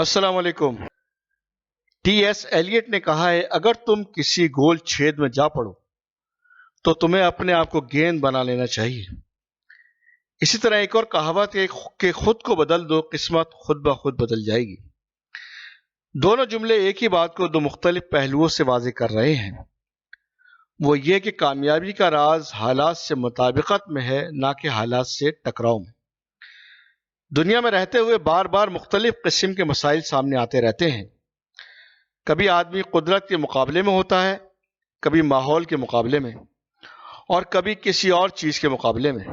السلام علیکم۔ T S Eliot نے کہا ہے اگر تم کسی گول چھید میں جا پڑو تو تمہیں اپنے آپ کو گیند بنا لینا چاہیے۔ اسی طرح ایک اور کہاوت ہے کہ خود کو بدل دو، قسمت خود بخود بدل جائے گی۔ دونوں جملے ایک ہی بات کو دو مختلف پہلوؤں سے واضح کر رہے ہیں۔ وہ یہ کہ کامیابی کا راز حالات سے مطابقت میں ہے، نہ کہ حالات سے ٹکراؤ میں۔ دنیا میں رہتے ہوئے بار بار مختلف قسم کے مسائل سامنے آتے رہتے ہیں۔ کبھی آدمی قدرت کے مقابلے میں ہوتا ہے، کبھی ماحول کے مقابلے میں، اور کبھی کسی اور چیز کے مقابلے میں۔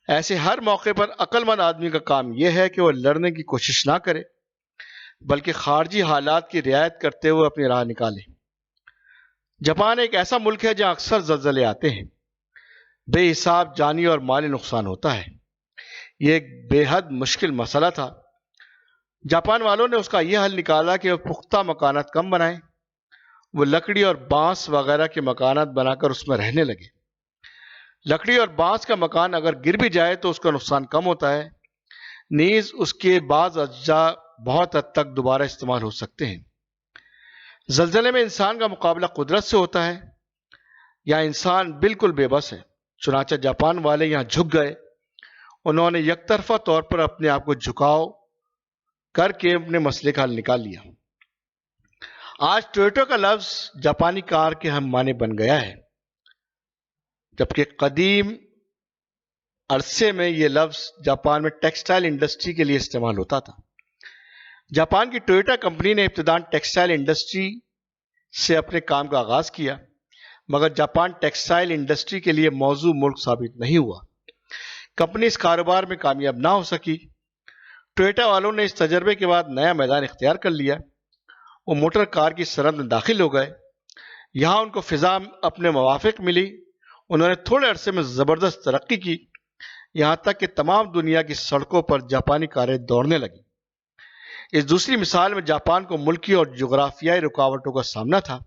ایسے ہر موقع پر عقل مند آدمی کا کام یہ ہے کہ وہ لڑنے کی کوشش نہ کرے، بلکہ خارجی حالات کی رعایت کرتے ہوئے اپنی راہ نکالے۔ جاپان ایک ایسا ملک ہے جہاں اکثر زلزلے آتے ہیں، بے حساب جانی اور مالی نقصان ہوتا ہے۔ یہ ایک بے حد مشکل مسئلہ تھا۔ جاپان والوں نے اس کا یہ حل نکالا کہ وہ پختہ مکانات کم بنائیں۔ وہ لکڑی اور بانس وغیرہ کے مکانات بنا کر اس میں رہنے لگے۔ لکڑی اور بانس کا مکان اگر گر بھی جائے تو اس کا نقصان کم ہوتا ہے، نیز اس کے بعض اجزاء بہت حد تک دوبارہ استعمال ہو سکتے ہیں۔ زلزلے میں انسان کا مقابلہ قدرت سے ہوتا ہے، یا انسان بالکل بے بس ہے۔ چنانچہ جاپان والے یہاں جھک گئے۔ انہوں نے یک طرفہ طور پر اپنے آپ کو جھکاؤ کر کے اپنے مسئلے کا حل نکال لیا۔ آج ٹویوٹا کا لفظ جاپانی کار کے ہم معنی بن گیا ہے، جبکہ قدیم عرصے میں یہ لفظ جاپان میں ٹیکسٹائل انڈسٹری کے لیے استعمال ہوتا تھا۔ جاپان کی ٹویوٹا کمپنی نے ابتداً ٹیکسٹائل انڈسٹری سے اپنے کام کا آغاز کیا، مگر جاپان ٹیکسٹائل انڈسٹری کے لیے موزوں ملک ثابت نہیں ہوا۔ کمپنی اس کاروبار میں کامیاب نہ ہو سکی۔ ٹویوٹا والوں نے اس تجربے کے بعد نیا میدان اختیار کر لیا۔ وہ موٹر کار کی صنعت میں داخل ہو گئے۔ یہاں ان کو فضا اپنے موافق ملی۔ انہوں نے تھوڑے عرصے میں زبردست ترقی کی، یہاں تک کہ تمام دنیا کی سڑکوں پر جاپانی کاریں دوڑنے لگیں۔ اس دوسری مثال میں جاپان کو ملکی اور جغرافیائی رکاوٹوں کا سامنا تھا۔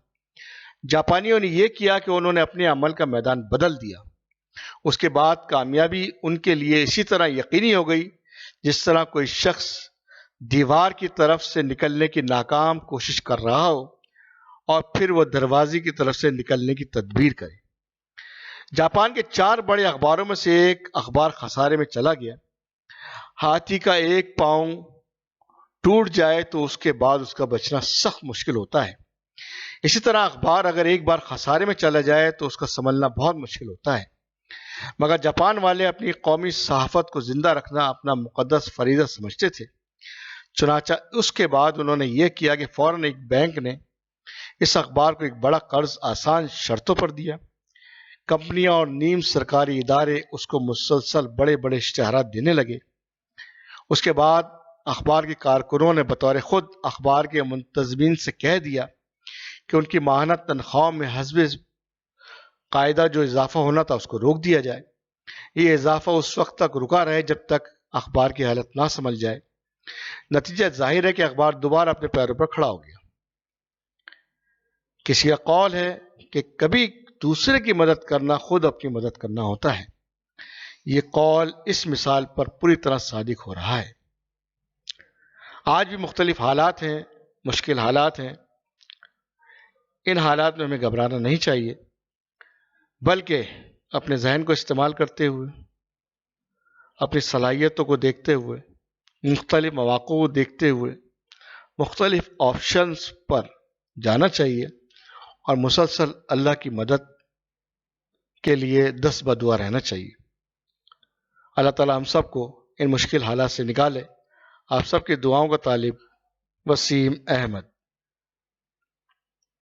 جاپانیوں نے یہ کیا کہ انہوں نے اپنے عمل کا میدان بدل دیا۔ اس کے بعد کامیابی ان کے لیے اسی طرح یقینی ہو گئی جس طرح کوئی شخص دیوار کی طرف سے نکلنے کی ناکام کوشش کر رہا ہو اور پھر وہ دروازے کی طرف سے نکلنے کی تدبیر کرے۔ جاپان کے 4 بڑے اخباروں میں سے ایک اخبار خسارے میں چلا گیا۔ ہاتھی کا ایک پاؤں ٹوٹ جائے تو اس کے بعد اس کا بچنا سخت مشکل ہوتا ہے۔ اسی طرح اخبار اگر ایک بار خسارے میں چلا جائے تو اس کا سنبھلنا بہت مشکل ہوتا ہے۔ مگر جاپان والے اپنی قومی صحافت کو زندہ رکھنا اپنا مقدس فریضہ سمجھتے تھے۔ چنانچہ اس کے بعد انہوں نے یہ کیا کہ فوراً ایک بینک نے اس اخبار کو ایک بڑا قرض آسان شرطوں پر دیا۔ کمپنیاں اور نیم سرکاری ادارے اس کو مسلسل بڑے بڑے اشتہارات دینے لگے۔ اس کے بعد اخبار کے کارکنوں نے بطور خود اخبار کے منتظمین سے کہہ دیا کہ ان کی ماہانہ تنخواہوں میں حسب قاعدہ جو اضافہ ہونا تھا اس کو روک دیا جائے۔ یہ اضافہ اس وقت تک رکا رہے جب تک اخبار کی حالت نہ سمجھ جائے۔ نتیجہ ظاہر ہے کہ اخبار دوبارہ اپنے پیروں پر کھڑا ہو گیا۔ کسی کا قول ہے کہ کبھی دوسرے کی مدد کرنا خود اپنی مدد کرنا ہوتا ہے۔ یہ قول اس مثال پر پوری طرح صادق ہو رہا ہے۔ آج بھی مختلف حالات ہیں، مشکل حالات ہیں۔ ان حالات میں ہمیں گھبرانا نہیں چاہیے، بلکہ اپنے ذہن کو استعمال کرتے ہوئے، اپنی صلاحیتوں کو دیکھتے ہوئے، مختلف مواقع کو دیکھتے ہوئے مختلف آپشنز پر جانا چاہیے اور مسلسل اللہ کی مدد کے لیے دست بدعا رہنا چاہیے۔ اللہ تعالیٰ ہم سب کو ان مشکل حالات سے نکالے۔ آپ سب کی دعاؤں کا طالب وسیم احمد۔